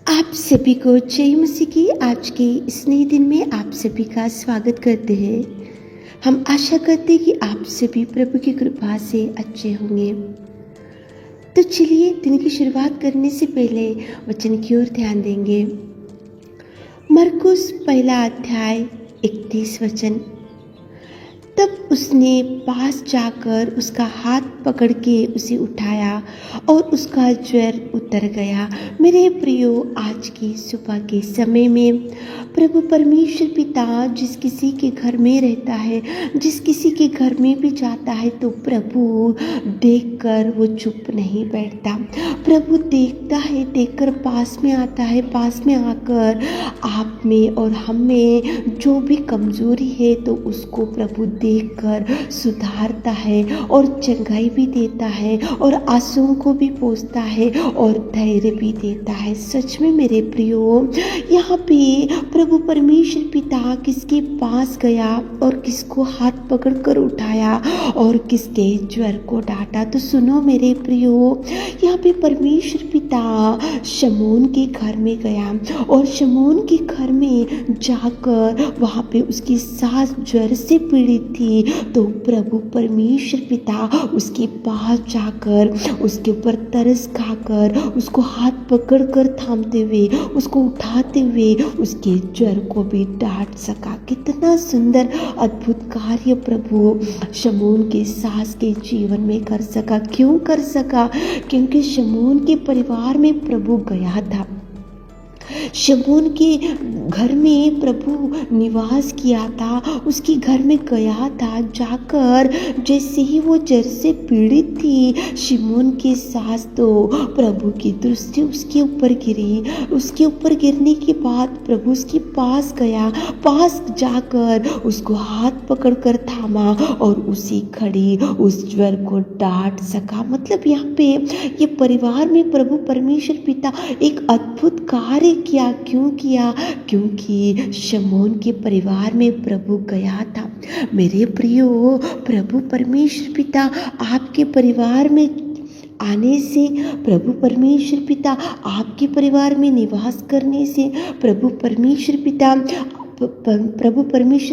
आप सभी को जय मसीह की आज के इस नए दिन में आप सभी का स्वागत करते हैं। हम आशा करते हैं कि आप सभी प्रभु की कृपा से अच्छे होंगे। तो चलिए दिन की शुरुआत करने से पहले वचन की ओर ध्यान देंगे। मरकुस पहला अध्याय 31 वचन। तब उसने पास जाकर उसका हाथ पकड़ के उसे उठाया और उसका ज्वर उतर गया। मेरे प्रियो, आज की सुबह के समय में प्रभु परमेश्वर पिता जिस किसी के घर में रहता है, जिस किसी के घर में भी जाता है, तो प्रभु देखकर वो चुप नहीं बैठता। प्रभु देखता है, देखकर पास में आता है, पास में आकर आप में और हम में जो भी कमजोरी है तो उसको प्रभु देखकर सुधारता है और चंगाई भी देता है और आंसुओं को भी पोंछता है और धैर्य भी देता है। सच में मेरे प्रियो, यहाँ पे प्रभु परमेश्वर पिता किसके पास गया और किसको हाथ पकड़कर उठाया और किसके ज्वर को डांटा। तो सुनो मेरे प्रियो, यहाँ पे परमेश्वर पिता शमून के घर में गया और शमून के घर में जाकर वहाँ पे उसकी सास ज्वर से पीड़ित थी। तो प्रभु परमेश्वर पिता उसके पास जाकर उसके ऊपर तरस खाकर उसको हाथ पकड़कर थामते हुए, उसको उठाते हुए उसके ज्वर को भी डांट सका। कितना सुंदर अद्भुत कार्य प्रभु शमून के सास के जीवन में कर सका। क्यों कर सका? क्योंकि शमून के परिवार में प्रभु गया था। शमून के घर में प्रभु निवास किया था, उसके घर में गया था। जाकर जैसे ही वो जर से पीड़ित थी शमून की सास, तो प्रभु की दृष्टि उसके ऊपर गिरी। उसके ऊपर गिरने के बाद प्रभु उसके पास गया, पास जाकर उसको हाथ पकड़कर थामा और उसी घड़ी उस ज्वर को डांट सका। मतलब यहाँ पे ये परिवार में प्रभु परमेश्वर पिता एक अद्भुत कार्य किया। क्यों किया? क्योंकि शमून के परिवार में प्रभु गया था। मेरे प्रियो, प्रभु परमेश्वर पिता आपके परिवार में आने से, प्रभु परमेश्वर पिता आपके परिवार में निवास करने से, प्रभु परमेश्वर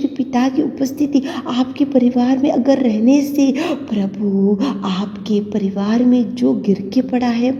पिता की उपस्थिति आपके परिवार में अगर रहने से, प्रभु आपके परिवार में जो गिर के पड़ा है,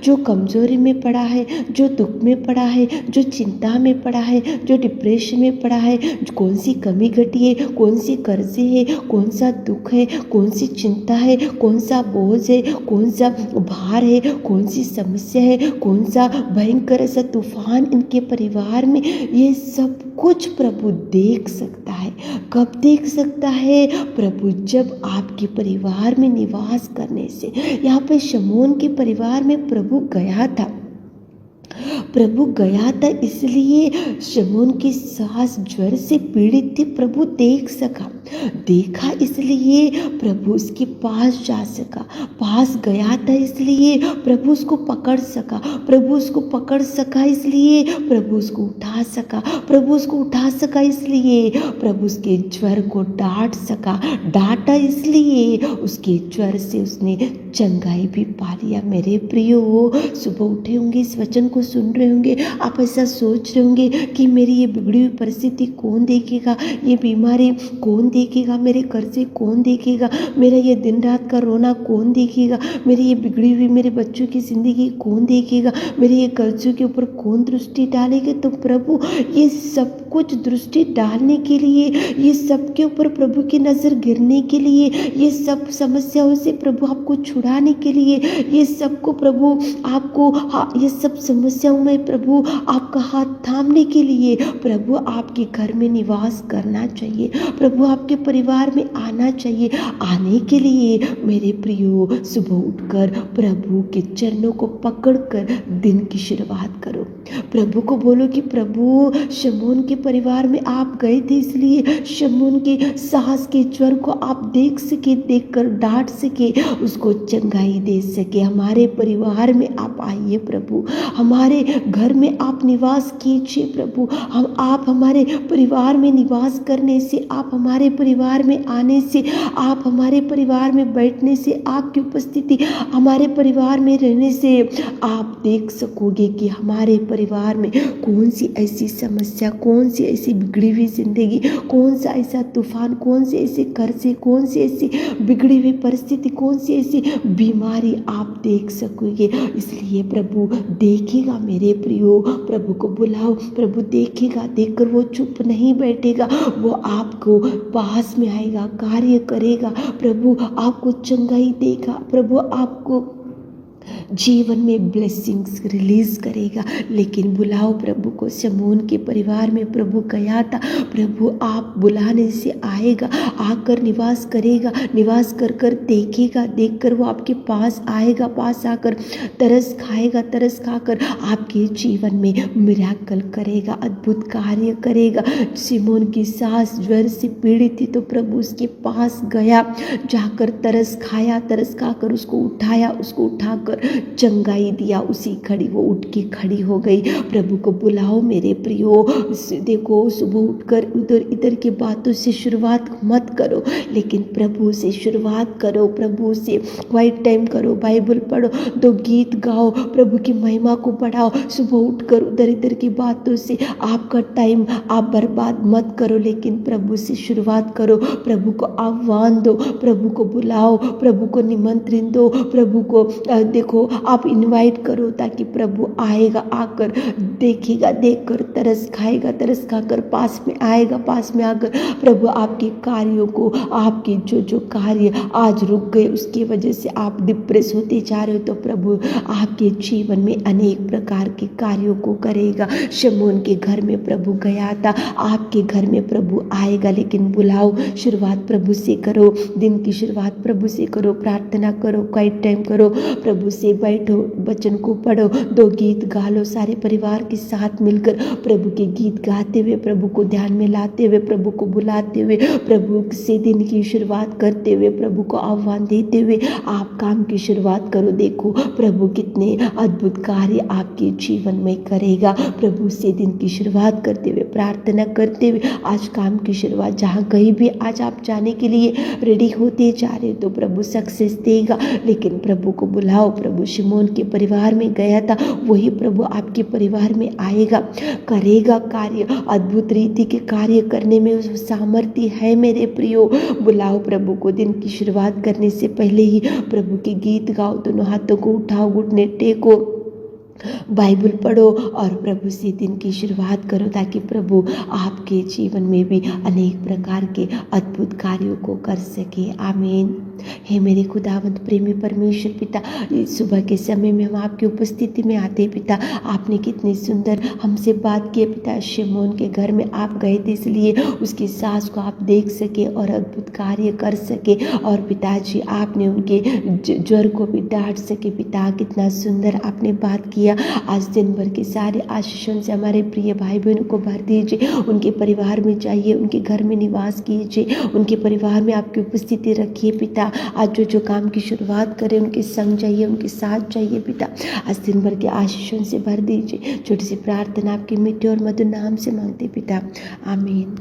जो कमजोरी में पड़ा है, जो दुख में पड़ा है, जो चिंता में पड़ा है, जो डिप्रेशन में पड़ा है, कौन सी कमी घटी है, कौन सी कर्जे है, कौन सा दुख है, कौन सी चिंता है, कौन सा बोझ है, कौन सा भार है, कौन सी समस्या है, कौन सा भयंकर ऐसा तूफान इनके परिवार में, ये सब कुछ प्रभु देख सकता है। कब देख सकता है? प्रभु जब आपके परिवार में निवास करने से। यहाँ पे शमून के परिवार में प्रभु गया था। प्रभु गया था इसलिए शमून की सास ज्वर से पीड़ित थी, प्रभु देख सका। देखा इसलिए प्रभु उसके पास जा सका। पास गया था इसलिए प्रभु उसको पकड़ सका। प्रभु उसको पकड़ सका इसलिए प्रभु उसको उठा सका। प्रभु उसको उठा सका इसलिए प्रभु उसके ज्वर को डांट सका। डांटा इसलिए उसके ज्वर से उसने चंगाई भी पा लिया। मेरे प्रियो, सुबह उठे होंगे, इस वचन को सुन रहे होंगे, आप ऐसा सोच रहे होंगे कि मेरी ये बिगड़ी हुई परिस्थिति कौन देखेगा, ये बीमारी कौन देखेगा, मेरे कर्जे कौन देखेगा, मेरा ये दिन रात का रोना कौन देखेगा, मेरी ये बिगड़ी हुई मेरे बच्चों की जिंदगी कौन देखेगा, मेरे ये कर्जों के ऊपर कौन दृष्टि डालेगा। तो प्रभु ये सब कुछ दृष्टि डालने के लिए, ये सब के ऊपर प्रभु की नजर गिरने के लिए, ये सब समस्याओं से प्रभु आपको छुड़ाने के लिए, ये सबको प्रभु आपको ये सब समस्याओं में प्रभु आपका हाथ थामने के लिए प्रभु आपके घर में निवास करना चाहिए। प्रभु आपके परिवार में आना चाहिए। आने के लिए मेरे प्रियो, सुबह उठकर प्रभु के चरणों को पकड़कर दिन की शुरुआत करो। प्रभु को बोलो कि प्रभु शमून के परिवार में आप गए थे इसलिए शमून के सास के ज्वर को आप देख सके, देखकर डांट सके, उसको चंगाई दे सके। हमारे परिवार में आप आइए प्रभु, हमारे घर में आप निवास कीजिए प्रभु। आप हमारे परिवार में निवास करने से, आप हमारे परिवार में आने से, आप हमारे परिवार में बैठने से, आपकी उपस्थिति हमारे परिवार में रहने से आप देख सकोगे कि हमारे परिवार में कौन सी ऐसी समस्या, कौन सी ऐसी बिगड़ी हुई जिंदगी, कौन सा ऐसा तूफान, कौन से ऐसे कर्जे, कौन सी ऐसी बिगड़ी हुई परिस्थिति, कौन सी ऐसी बीमारी आप देख सकोगे। इसलिए प्रभु देखेगा मेरे प्रियो, प्रभु को बुलाओ, प्रभु देखेगा, देखकर वो चुप नहीं बैठेगा, वो आपको पास में आएगा, कार्य करेगा, प्रभु आपको चंगाई देगा, प्रभु आपको जीवन में ब्लेसिंग्स रिलीज करेगा। लेकिन बुलाओ प्रभु को। शमून के परिवार में प्रभु गया था, प्रभु आप बुलाने से आएगा, आकर निवास करेगा, निवास कर कर देखेगा, देखकर वो आपके पास आएगा, पास आकर तरस खाएगा, तरस खाकर आपके जीवन में मिराकल करेगा, अद्भुत कार्य करेगा। शमून की सास ज्वर से पीड़ित थी तो प्रभु उसके पास गया, जाकर तरस खाया, तरस खाकर उसको उठाया, उसको उठाकर चंगाई दिया, उसी खड़ी वो उठ के खड़ी हो गई। प्रभु को बुलाओ मेरे प्रियो। देखो सुबह उठकर उधर इधर की बातों से शुरुआत मत करो, लेकिन प्रभु से शुरुआत करो, प्रभु से क्वाइट टाइम करो, बाइबल पढ़ो, दो गीत गाओ, प्रभु की महिमा को बढ़ाओ। सुबह उठकर उधर इधर की बातों से आपका टाइम आप बर्बाद मत करो, लेकिन प्रभु से शुरुआत करो, प्रभु को आह्वान दो, प्रभु को बुलाओ, प्रभु को निमंत्रण दो, प्रभु को देखो आप इनवाइट करो, ताकि प्रभु आएगा, आकर देखेगा, देखकर तरस खाएगा, तरस खाकर पास में आएगा, पास में आकर प्रभु आपके कार्यों को, आपके जो कार्य आज रुक गए उसकी वजह से आप डिप्रेस होते जा रहे हो, तो प्रभु आपके जीवन में अनेक प्रकार के कार्यों को करेगा। शमून के घर में प्रभु गया था, आपके घर में प्रभु आएगा, लेकिन बुलाओ, शुरुआत प्रभु से करो, दिन की शुरुआत प्रभु से करो, प्रार्थना करो, क्वाइट टाइम करो, प्रभु से बैठो, वचन को पढ़ो, दो गीत गा लो, सारे परिवार के साथ मिलकर प्रभु के गीत गाते हुए, प्रभु को ध्यान में लाते हुए, प्रभु को बुलाते हुए, प्रभु से दिन की शुरुआत करते हुए, प्रभु को आह्वान देते हुए आप काम की शुरुआत करो। देखो प्रभु कितने अद्भुत कार्य आपके जीवन में करेगा। प्रभु से दिन की शुरुआत करते हुए, प्रार्थना करते हुए आज काम की शुरुआत, जहाँ कहीं भी आज आप जाने के लिए रेडी होते जा रहे हो तो प्रभु सक्सेस देगा। लेकिन प्रभु को बुलाओ। प्रभु शमून के परिवार में गया था, वही प्रभु आपके परिवार में आएगा, करेगा कार्य, अद्भुत रीति के कार्य करने में सामर्थ्य है मेरे प्रियो। बुलाओ प्रभु को। दिन की शुरुआत करने से पहले ही प्रभु के गीत गाओ, दोनों हाथों को उठाओ, घुटने टेको, बाइबल पढ़ो और प्रभु से दिन की शुरुआत करो, ताकि प्रभु आपके जीवन में भी अनेक प्रकार के अद्भुत कार्यों को कर सके। आमीन। हे मेरे खुदावंत प्रेमी परमेश्वर पिता, इस सुबह के समय में हम आपकी उपस्थिति में आते पिता, आपने कितनी सुंदर हमसे बात की पिता। शमून के घर में आप गए थे, इसलिए उसकी सास को आप देख सके और अद्भुत कार्य कर सके, और पिताजी आपने उनके ज्वर को भी डांट सके पिता। कितना सुंदर आपने बात किया। आज दिन भर के सारे आशीषों से हमारे प्रिय भाई बहनों को भर दीजिए, उनके परिवार में जाइए, उनके घर में निवास कीजिए, उनके परिवार में आपकी उपस्थिति रखिए पिता। आज जो काम की शुरुआत करें उनके संग जाइए, उनके साथ जाइए पिता। आज दिन भर के आशीषों से भर दीजिए। छोटी सी प्रार्थना आपके मीठे और मधुर नाम से मांगते पिता, आमीन।